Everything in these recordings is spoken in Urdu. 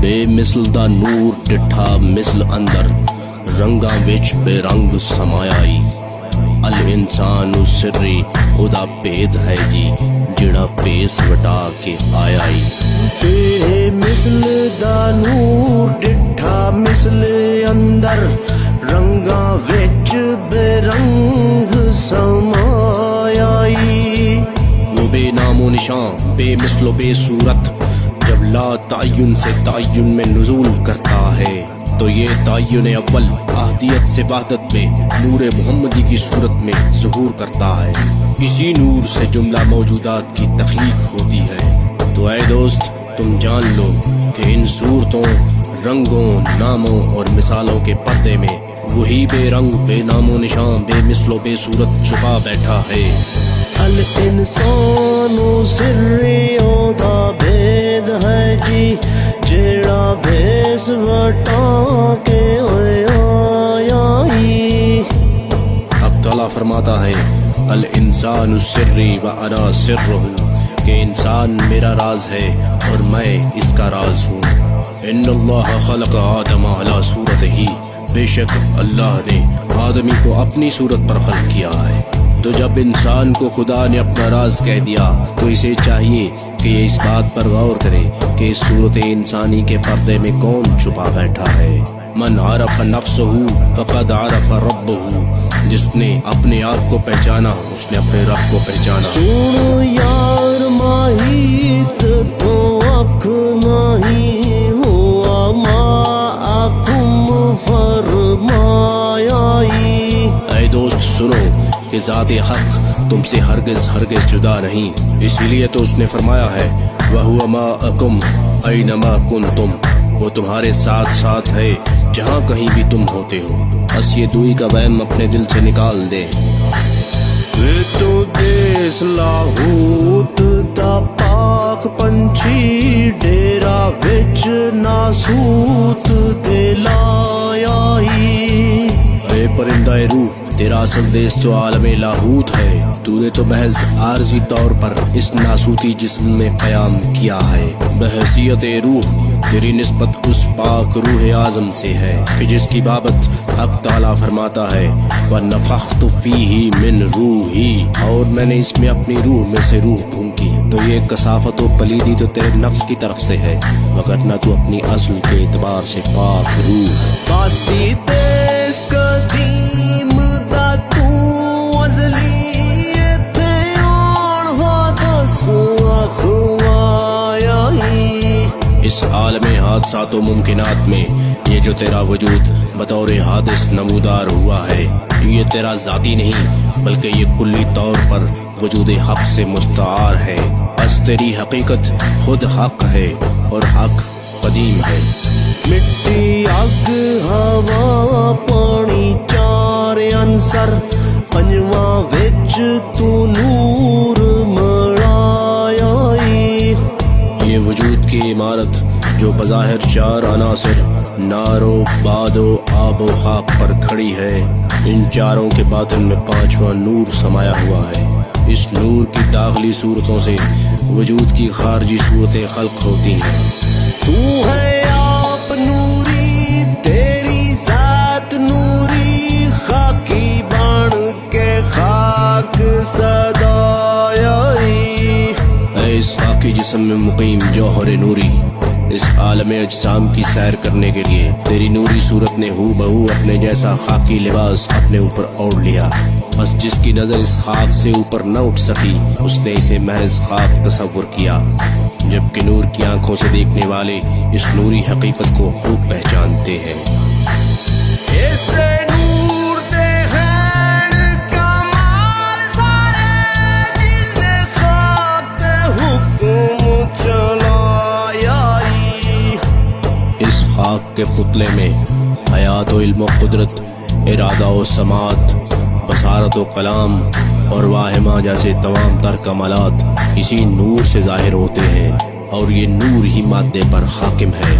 بے مثل دا نور ڈٹھا مثل اندر رنگاں وچ بے رنگ سمایائی الانسان سری خدا پید ہے جی جڑا پیس وٹا کے آیائی بے مثل دا نور ڈٹھا مثل اندر رنگاں وچ بے رنگ سمایائی وہ بے نام و نشان بے مثل و بے صورت جب لا تعین سے تعین میں نزول کرتا ہے تو یہ تعین اول احدیت سے وحدت میں نور محمدی کی صورت میں ظہور کرتا ہے اسی نور سے جملہ موجودات کی تخلیق ہوتی ہے تو اے دوست تم جان لو کہ ان صورتوں رنگوں ناموں اور مثالوں کے پردے میں وہی بے رنگ بے نام و نشان بے مثل و بے صورت چھپا بیٹھا ہے الانسان سریوں دا بید ہے جی جیڑا بھیس وٹا کے آیائی حق تعالیٰ فرماتا ہے الانسان السری و انا سرہ کہ انسان میرا راز ہے اور میں اس کا راز ہوں ان اللہ خلق آدم علی صورتہ بے شک اللہ نے آدمی کو اپنی صورت پر خلق کیا ہے تو جب انسان کو خدا نے اپنا راز کہہ دیا تو اسے چاہیے کہ یہ اس بات پر غور کرے کہ اس صورت انسانی کے پردے میں کون چھپا بیٹھا ہے من عرف نفسہ فقد عرف ربہ جس نے اپنے آپ کو پہچانا اس نے اپنے رب کو پہچانا سنو یار ماہیت تو اکھ نہیں ہوا ما اکم فرمایائی اے دوست سنو کہ ذات حق تم سے ہرگز ہرگز جدا نہیں اسی لیے تو اس نے فرمایا ہے وَهُوَ مَعَكُمْ أَيْنَمَا كُنْتُمْ وہ تمہارے ساتھ ساتھ ہے جہاں کہیں بھی تم ہوتے ہو بس یہ دوئی کا وہم اپنے دل سے نکال دے تو دیس لاہوت دا پاک پنچھی ڈیرا وچ ناسوت دے لایائی اے پرندہ روح تیرا اصل دیس تو عالم لاہوت ہے تو نے تو محض عارضی طور پر اس ناسوتی جسم میں قیام کیا ہے بحیثیت روح تیری نسبت اس پاک روح اعظم سے ہے کہ جس کی بابت حق تعالیٰ فرماتا ہے وَنَفَخْتُ فِيهِ مِن رُوحِي اور میں نے اس میں اپنی روح میں سے روح پھونکی تو یہ کثافت و پلیدی تو تیرے نفس کی طرف سے ہے وگرنہ تو اپنی اصل کے اعتبار سے پاک روح باسی دیس قدیم دا تو ازلی ایتھے آن حادث اخوایائی اس عالم حادثات و ممکنات میں یہ جو تیرا وجود بطور حادث نمودار ہوا ہے یہ تیرا ذاتی نہیں بلکہ یہ کلی طور پر وجود حق سے مستعار ہے بس تیری حقیقت خود حق ہے اور حق قدیم ہے مٹی اگ ہوا پانی چار عنصر پنجواں وچ تو نور مڑایائی یہ وجود کی عمارت جو بظاہر چار عناصر نار و باد و آب و خاک پر کھڑی ہے ان چاروں کے باطن میں پانچواں نور سمایا ہوا ہے اس نور کی داخلی صورتوں سے وجود کی خارجی صورتیں خلق ہوتی ہیں تو ہے آپ نوری تیری ذات نوری خاکی بن کے خاک صدایائی اے اس خاکی جسم میں مقیم جوہر نوری اس عالم اجسام کی سیر کرنے کے لیے تیری نوری صورت نے ہو بہو اپنے جیسا خاکی لباس اپنے اوپر اوڑھ لیا بس جس کی نظر اس خاک سے اوپر نہ اٹھ سکی اس نے اسے محض خاک تصور کیا جبکہ نور کی آنکھوں سے دیکھنے والے اس نوری حقیقت کو خوب پہچانتے ہیں ایسے نور دے ہیں کمال سارے جن خاک تے حکم چلایائی اس خاک کے پتلے میں حیات و علم و قدرت ارادہ و سماعت بصارت و کلام اور واہمہ جیسے تمام تر کمالات اسی نور سے ظاہر ہوتے ہیں اور یہ نور ہی مادے پر حاکم ہے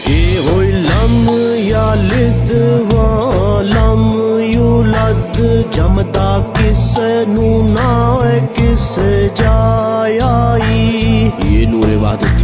اے ہوئی لم یلد ولم یولد جمدا کس نو نہ کس جایائی یہ نور وحدت